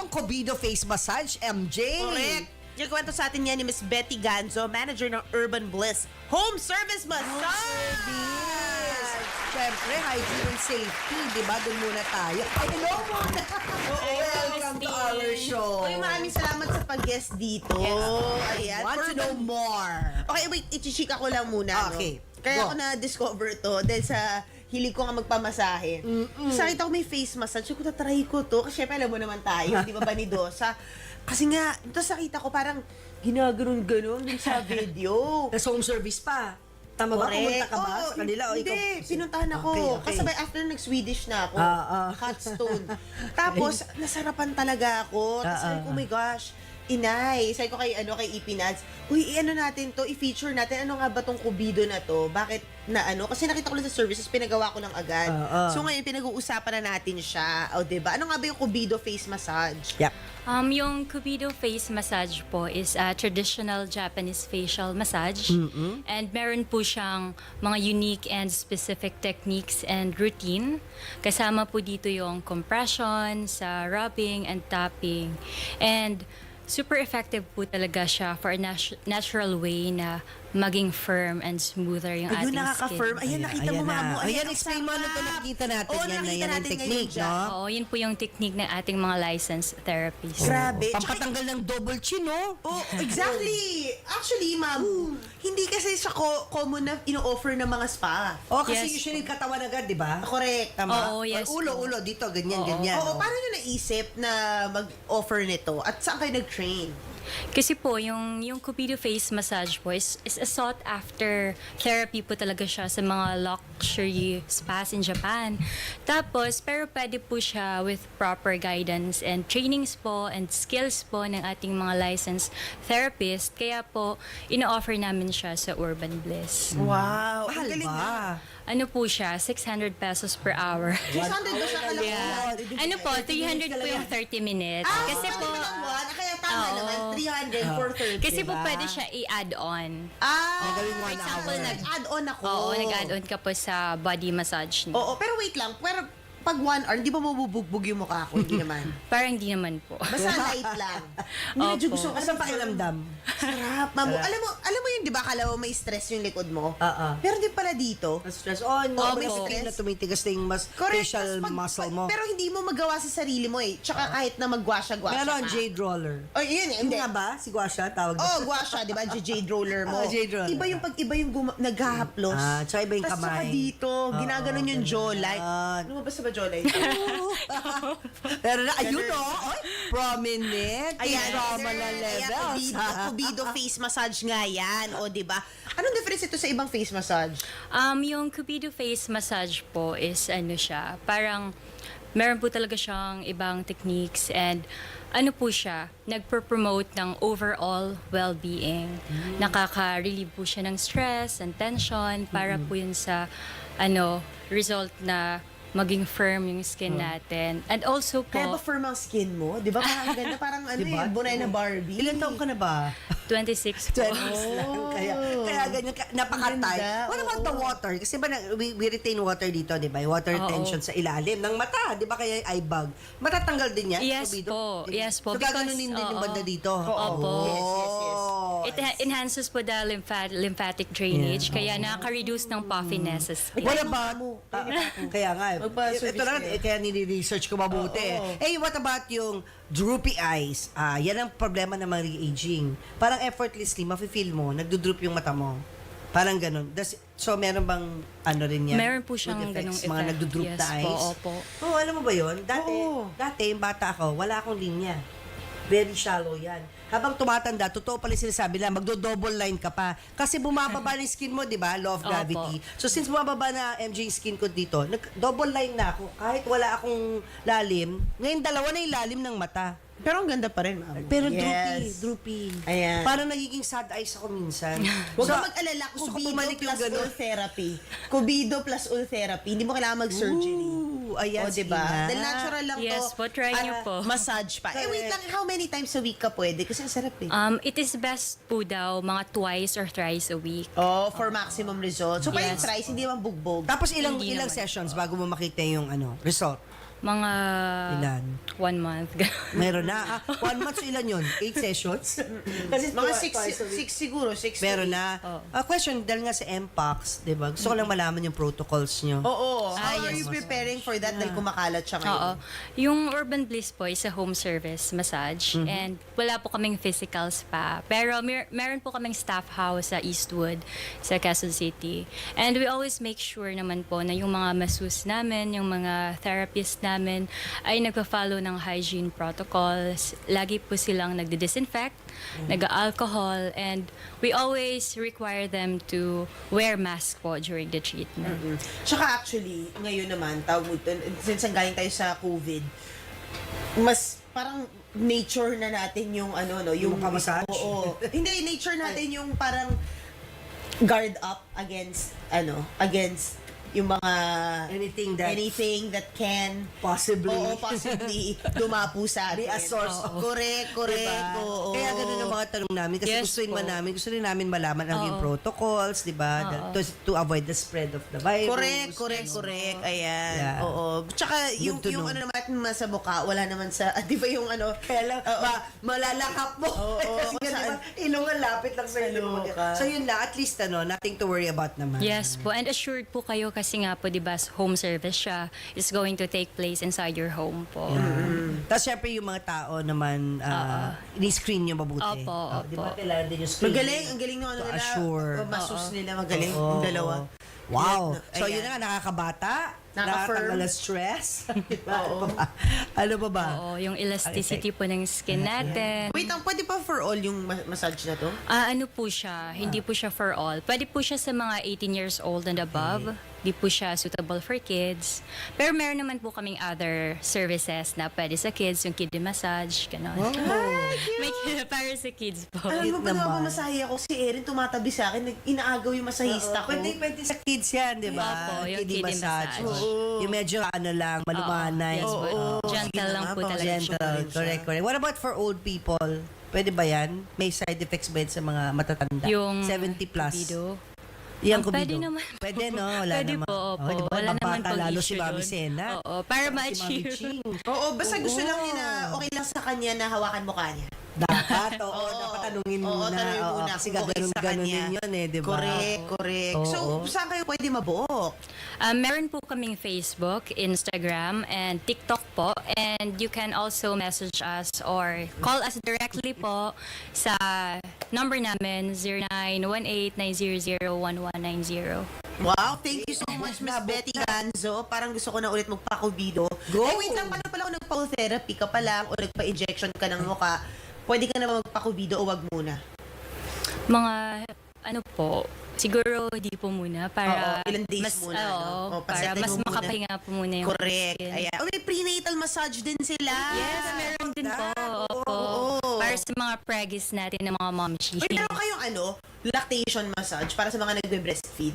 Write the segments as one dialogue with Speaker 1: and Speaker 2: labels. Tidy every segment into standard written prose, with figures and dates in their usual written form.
Speaker 1: yung Cobido Face Massage, MJ?
Speaker 2: Correct. Yung kwento sa atin yan ni Miss Betty Ganzo, manager ng Urban Bliss Home Service Massage.
Speaker 1: Siyempre, hygiene and safety, di ba? Doon muna tayo. Ay, hello muna! Welcome to our show.
Speaker 2: Uy, maraming salamat sa pag-guest dito. Ayan.
Speaker 1: Want to know more?
Speaker 2: Okay, wait. Ichichika ko lang muna.
Speaker 1: Okay,
Speaker 2: No? Kaya
Speaker 1: go.
Speaker 2: ako na-discover to dahil sa hilig ko nga magpamasahe. Sa kita ko may face massage. Sabi ko, tatry ko to. Kasi syempre, alam mo naman tayo. Di ba, Banidosa? Kasi nga, ito sa kita ko parang ginaganon-ganon dun sa video.
Speaker 1: Tapos home service pa. Tama ba? Pumunta ka ba sa kanila? O
Speaker 2: Hindi,
Speaker 1: ikaw?
Speaker 2: pinuntahan ako.
Speaker 1: Okay.
Speaker 2: Kasabay after nag-Swedish na ako. Hot stone. Tapos, nasarapan talaga ako. Tapos sabi ko, oh my gosh, inay. Sabi ko kay Ipinads, uy, i-ano natin to, i-feature natin. Ano nga ba tong Cobido na to? Bakit na ano? Kasi nakita ko lang sa services, pinagawa ko lang agad. So ngayon, pinag-uusapan na natin siya. O, diba? Ano nga ba yung Cobido face massage?
Speaker 1: Yep.
Speaker 3: Yung Cobido face massage po is a traditional Japanese facial massage. And meron po siyang mga unique and specific techniques and routine. Kasama po dito yung compression, sa rubbing and tapping. And super effective po talaga siya for a natural way na maging firm and smoother yung
Speaker 2: Ayun,
Speaker 3: ating
Speaker 2: nakaka-firm.
Speaker 3: skin.
Speaker 2: Ayan, nakita mo mga mo.
Speaker 1: Ayan, explain mo ano ito nakikita natin.
Speaker 2: Oo,
Speaker 1: Yan na
Speaker 2: nakita
Speaker 1: yan ang
Speaker 2: natin
Speaker 1: technique,
Speaker 2: ngayon
Speaker 1: no?
Speaker 3: Oo, yun po yung technique ng ating mga licensed therapists.
Speaker 2: Grabe.
Speaker 1: Pampatanggal ng double chin, no?
Speaker 2: Oh, exactly. Actually, ma'am, hindi kasi siya common na ino-offer ng mga spa.
Speaker 1: O, kasi
Speaker 3: Yes.
Speaker 1: usually katawan agad, di ba?
Speaker 2: Correct.
Speaker 1: Tama?
Speaker 3: Oo, yes
Speaker 1: Or
Speaker 3: po.
Speaker 1: ulo, dito, ganyan,
Speaker 3: Oo.
Speaker 1: ganyan.
Speaker 2: Oo,
Speaker 1: no?
Speaker 2: paano nyo naisip na mag-offer nito? At saan kayo nag-train?
Speaker 3: Kasi po, yung Cupido face massage po is a sought after therapy po talaga siya sa mga luxury spas in Japan. Tapos, pero pwede po siya with proper guidance and trainings po and skills po ng ating mga licensed therapist. Kaya po, ino-offer namin siya sa Urban Bliss.
Speaker 2: Wow.
Speaker 1: Mahal ba?
Speaker 3: Ano po siya? 600 pesos per hour.
Speaker 2: 600 ba siya kalaki?
Speaker 3: Yeah. Ano po, 300 po yung 30 minutes. Kasi po,
Speaker 2: Kaya tama
Speaker 3: Oo.
Speaker 2: naman, 300 for 30.
Speaker 3: kasi po
Speaker 1: Diba?
Speaker 3: pwede siya i-add-on.
Speaker 1: Gawin mo
Speaker 3: For
Speaker 1: na
Speaker 3: example,
Speaker 1: hour.
Speaker 2: Nag-add-on ako.
Speaker 3: Oo, nag-add-on ka po sa body massage niyo.
Speaker 2: Oo, pero wait lang. Pero pag 1 hour, hindi ba mabubugbog yung mukha ko? Hindi naman.
Speaker 3: Parang hindi naman po.
Speaker 2: Basta light lang. Medyo
Speaker 3: Opo.
Speaker 2: gusto ko.
Speaker 1: Ano pakiramdam?
Speaker 2: Sarap, mamo. Alam mo yun, di ba? Kala mo may stress yung likod mo? Pero di pala dito.
Speaker 1: Stress. Oh, no,
Speaker 3: Oo,
Speaker 1: may
Speaker 3: po.
Speaker 1: stress na tumitigas na yung
Speaker 2: Correct.
Speaker 1: facial
Speaker 2: Tas
Speaker 1: muscle mo.
Speaker 2: Pero hindi mo magawa sa sarili mo eh. Tsaka kahit na magwasha-gwasha
Speaker 1: Meron
Speaker 2: ka.
Speaker 1: jade roller.
Speaker 2: Oh, yun eh.
Speaker 1: Hindi
Speaker 2: Hindi.
Speaker 1: nga ba? Si Guasha, tawag
Speaker 2: Oh, gwasha, di ba? Jade roller mo.
Speaker 1: Jade roller.
Speaker 2: Iba yung pag iba yung naghahaplos.
Speaker 1: Tsaka iba yung
Speaker 2: Tas
Speaker 1: kamay.
Speaker 2: saka dito, ginaganon yung jawline.
Speaker 1: ganon.
Speaker 2: Lumabas na ba jawline?
Speaker 1: Pero na, ayun o. Oy, prominent.
Speaker 2: Ayan,
Speaker 1: Drama na levels.
Speaker 2: Cupido face massage nga yan. O, di ba? Anong difference ito sa ibang face massage?
Speaker 3: Yung Cupido face massage po is ano siya, parang meron po talaga siyang ibang techniques and ano po siya, nagpo-promote ng overall well-being. Nakaka-relieve po siya ng stress and tension para po yun sa result na maging firm yung skin natin. And also po,
Speaker 2: Kaya ba firm ang skin mo? Di ba? Parang ganda, parang ano
Speaker 1: Diba?
Speaker 2: bunay na Barbie.
Speaker 1: Ilan taong ka na ba?
Speaker 3: 26 po.
Speaker 1: 20s lang. Kaya ganyan, napaka-tight.
Speaker 2: Ganda,
Speaker 1: What about the
Speaker 2: oo.
Speaker 1: water? Kasi ba we retain water dito, di ba? Yung water
Speaker 3: Oo.
Speaker 1: retention sa ilalim ng mata, di ba? Kaya yung eye bag. Matatanggal din yan?
Speaker 3: Yes
Speaker 1: Cobido?
Speaker 3: po. Yes po.
Speaker 1: So, gaganunin din yung
Speaker 3: Oo.
Speaker 1: banda dito?
Speaker 3: Opo.
Speaker 2: Yes.
Speaker 3: It enhances po the lymphatic drainage, kaya nakaka-reduce ng puffiness sa skin.
Speaker 1: What about, kaya nga,
Speaker 2: Magpa-service
Speaker 1: ito lang,
Speaker 2: kayo.
Speaker 1: kaya nire-research ko mabuti. Eh, what about yung droopy eyes? Yan ang problema ng mga aging. Parang effortlessly, mafe-feel mo, nagdo-droop yung mata mo. Parang ganun. So, meron bang ano rin yan?
Speaker 3: Meron po siyang
Speaker 1: Good effects,
Speaker 3: ganung
Speaker 1: mga
Speaker 3: effect.
Speaker 1: nagdo-droop
Speaker 3: Yes
Speaker 1: na
Speaker 3: po,
Speaker 1: eyes.
Speaker 3: opo.
Speaker 1: Oo, alam mo ba yun?
Speaker 2: Oo.
Speaker 1: Dati, yung bata ako, wala akong linya. Very shallow yan. Habang tumatanda, totoo pala sinasabi lang, magdo-double line ka pa. Kasi bumababa na yung skin mo, di ba? Law of
Speaker 3: Opo.
Speaker 1: gravity. So, since bumababa na MJ yung skin ko dito, double line na ako. Kahit wala akong lalim, ngayon dalawa na yung lalim ng mata.
Speaker 2: Pero ang ganda pa rin, ma'am.
Speaker 1: Pero
Speaker 2: Yes.
Speaker 1: droopy.
Speaker 2: Ayan.
Speaker 1: Parang nagiging sad eyes ako minsan.
Speaker 2: Huwag
Speaker 1: So,
Speaker 2: kang mag-alala,
Speaker 1: gusto ko
Speaker 2: Cubido
Speaker 1: bumalik yung
Speaker 2: plus
Speaker 1: ganun.
Speaker 2: Ul therapy. Cubido plus Ul therapy. Hindi mo kailangan mag-surgery.
Speaker 1: Ayan,
Speaker 2: O,
Speaker 1: sige
Speaker 2: diba?
Speaker 1: na.
Speaker 2: Dahil natural lang to.
Speaker 3: Yes po, try niyo po.
Speaker 2: Massage pa. Eh, wait lang, how many times a week ka pwede? Kasi ang sarap eh.
Speaker 3: It is best po daw mga twice or thrice a week.
Speaker 2: Oh, for maximum results. So, pwede
Speaker 3: Yes.
Speaker 2: tries, hindi naman bugbog.
Speaker 1: Tapos ilang
Speaker 3: Hindi
Speaker 1: ilang
Speaker 3: naman.
Speaker 1: sessions bago mo makita yung result?
Speaker 3: Mga
Speaker 1: Ilan?
Speaker 3: 1 month.
Speaker 1: Meron na. 1 month, so ilan yun? 8 sessions? Kasi
Speaker 2: Mga
Speaker 1: twice a week.
Speaker 2: 6 siguro, 6
Speaker 1: Meron na. Question, dahil nga sa MPAX, di ba? Gusto ko lang malaman yung protocols nyo.
Speaker 2: Oo. How are
Speaker 3: yes.
Speaker 2: you preparing for that dahil kumakalat siya ngayon?
Speaker 3: Oo. Yung Urban Bliss po is a home service massage and wala po kaming physical spa. Pero meron po kaming staff house sa Eastwood, sa Quezon City. And we always make sure naman po na yung mga masseuse namin, yung mga therapist namin ay nagpa-follow ng hygiene protocols. Lagi po silang nagdi-disinfect, nag-alcohol, and we always require them to wear mask po during the treatment.
Speaker 2: Tsaka actually, ngayon naman, tawag mo, since ang galing tayo sa COVID, mas parang nature na natin yung ano, no?
Speaker 1: Yung makamassage?
Speaker 2: Oo. Hindi, nature natin yung parang guard up against, against yung mga
Speaker 1: Anything that
Speaker 2: can
Speaker 1: possibly
Speaker 2: possibly dumapo sa atin.
Speaker 1: be a source of.
Speaker 2: Correct.
Speaker 1: Diba?
Speaker 2: Oo.
Speaker 1: Kaya ganun ang mga tanong namin kasi
Speaker 3: Yes
Speaker 1: gusto rin
Speaker 3: po.
Speaker 1: namin malaman ang yung protocols, di ba? To avoid the spread of the virus.
Speaker 2: Correct. Ayan.
Speaker 1: Yeah.
Speaker 2: Oo. Tsaka yung
Speaker 1: to know.
Speaker 2: ano naman sa mukha, wala naman sa, di ba yung ano,
Speaker 1: Kaya lang, malalakap mo. Kasi nga,
Speaker 2: saan?
Speaker 1: diba, ilungan lapit lang sa ilong.
Speaker 2: Kaloka.
Speaker 1: So yun lang, at least nothing to worry about naman.
Speaker 3: Yes po, and assured po kayo kasi nga po, di ba, home service siya is going to take place inside your home po.
Speaker 1: Tapos syempre yung mga tao naman, ini-screen nyo mabuti.
Speaker 3: Opo,
Speaker 1: Di ba
Speaker 3: opo.
Speaker 1: kailangan din yung screen?
Speaker 2: ang galing ng ano
Speaker 1: To
Speaker 2: nila.
Speaker 1: assure.
Speaker 2: Masus nila, magaling.
Speaker 1: Oo.
Speaker 2: Yung dalawa.
Speaker 1: Wow. So
Speaker 2: Ayan.
Speaker 1: yun na nga, nakakabata,
Speaker 2: Nakaka-firm.
Speaker 1: nakakatanggal ng stress. Ano ba ba?
Speaker 3: Oo, yung elasticity po ng skin natin.
Speaker 2: Wait, pwede pa for all yung massage na to?
Speaker 3: Ano po siya, hindi po siya for all. Pwede po siya sa mga 18 years old and above. Di po siya suitable for kids. Pero meron naman po kaming other services na pwede sa kids, yung kiddie massage, gano'n. May para sa kids po.
Speaker 2: Alam mo,
Speaker 1: Cute
Speaker 2: pag
Speaker 1: naman.
Speaker 2: masahe ako, si Erin tumatabi sa akin, inaagaw yung masahista ko.
Speaker 1: Pwede sa kids yan, di ba?
Speaker 3: Opo, yung
Speaker 1: Kiddie
Speaker 3: kiddie massage.
Speaker 1: Yung medyo lang, malumanay.
Speaker 3: Yes po.
Speaker 2: Oo.
Speaker 3: Gentle
Speaker 2: Sige
Speaker 3: lang
Speaker 2: na
Speaker 3: po
Speaker 2: nga,
Speaker 3: talaga.
Speaker 1: Gentle. Correct. What about for old people? Pwede ba yan? May side effects ba yan sa mga matatanda?
Speaker 3: Yung
Speaker 1: 70 plus.
Speaker 3: Kubido.
Speaker 1: Yung
Speaker 3: Pwede
Speaker 1: kubido.
Speaker 3: naman po.
Speaker 1: Pwede, no? Wala
Speaker 3: Pwede
Speaker 1: naman.
Speaker 3: po, opo.
Speaker 1: Di ba?
Speaker 3: Wala naman
Speaker 1: Mabata
Speaker 3: pong
Speaker 1: lalo si
Speaker 3: issue
Speaker 1: Mami
Speaker 3: doon.
Speaker 1: Sena.
Speaker 3: Oo, para
Speaker 1: Si Mami
Speaker 3: ma-achieve.
Speaker 1: Ching.
Speaker 2: Oo, basta gusto lang niya na okay lang sa kanya na hawakan mukha niya.
Speaker 1: Dapat,
Speaker 2: Oo.
Speaker 1: dapat tanungin
Speaker 2: Oo,
Speaker 1: muna.
Speaker 2: tanungin
Speaker 1: Oo,
Speaker 2: muna
Speaker 1: kasi
Speaker 2: kung okay sa
Speaker 1: gaganon-ganonin
Speaker 2: kanya.
Speaker 1: yun di ba?
Speaker 2: Correct.
Speaker 1: Oo.
Speaker 2: So, saan kayo pwede mabuok?
Speaker 3: Meron po kaming Facebook, Instagram, and TikTok po. And you can also message us or call us directly po sa number namin 0918-900-1190.
Speaker 2: Wow, thank you so much, Miss Betty Ganzo. Parang gusto ko na ulit magpakubido.
Speaker 1: Go!
Speaker 2: Eh, wait lang, paano pala kung nagpa-therapy ka pa lang o nagpa-injection ka ng mukha, pwede ka na ba magpakubido o wag muna?
Speaker 3: Mga, ano po, siguro hindi po muna para
Speaker 2: Oo, ilang days
Speaker 3: mas,
Speaker 2: muna,
Speaker 3: oo,
Speaker 2: no? O,
Speaker 3: para
Speaker 2: pasetin
Speaker 3: mas
Speaker 2: mo muna.
Speaker 3: makapahinga po muna yung
Speaker 2: Correct.
Speaker 3: skin.
Speaker 2: Ayan. Oh, may prenatal massage din sila.
Speaker 3: Yes, meron din po. Opo.
Speaker 2: Oo.
Speaker 3: Para sa mga pregis natin ng mga momshi.
Speaker 2: Uy, meron kayong lactation massage para sa mga nagbe-breastfeed.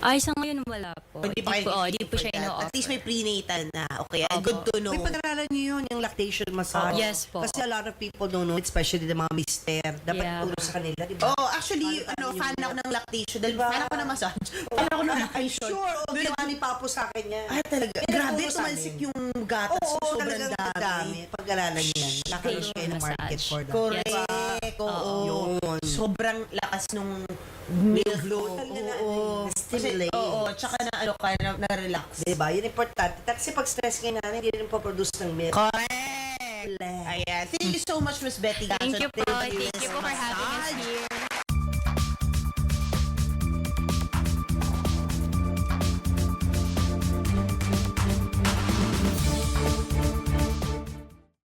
Speaker 3: Ay, sa ngayon wala po.
Speaker 2: Hindi pa kayo
Speaker 3: Di po siya ino-offer.
Speaker 2: At least may prenatal na. Okay,
Speaker 3: Opo.
Speaker 2: good to know.
Speaker 1: May pag-aralan niyo yun, yung lactation massage.
Speaker 3: Yes po.
Speaker 1: Kasi a lot of people don't know, especially the mga mister. Dapat
Speaker 3: Yeah.
Speaker 1: turo sa kanila, di ba?
Speaker 2: Oh, actually, fan ako ng lactation. Dahil fan ako ng massage. Fan ako ng lactation.
Speaker 1: Sure, ginawa ni Papo sa akin yan.
Speaker 2: Ah, talaga.
Speaker 1: Kaya
Speaker 2: Grabe,
Speaker 1: nagturo sa
Speaker 2: tumalsik
Speaker 1: amin.
Speaker 2: yung gatas.
Speaker 1: Oo,
Speaker 2: So, sobrang
Speaker 1: talagang
Speaker 2: dami.
Speaker 1: Pag-aralan yan. Nakakaroon kayo ng market
Speaker 3: Massage.
Speaker 1: for that.
Speaker 2: Correct. Oo.
Speaker 1: Yun.
Speaker 2: Sobrang lakas nung
Speaker 1: Milk flow.
Speaker 2: Oo.
Speaker 1: Stimulate.
Speaker 2: Oo. Tsaka na-relax.
Speaker 1: Diba? Yun importante. Kasi pag stress nga namin, hindi rin po-produce ng milk.
Speaker 2: Correct. Ayan. Thank you so much, Miss Betty.
Speaker 3: Thank you po.
Speaker 2: Thank you.
Speaker 3: Thank you po for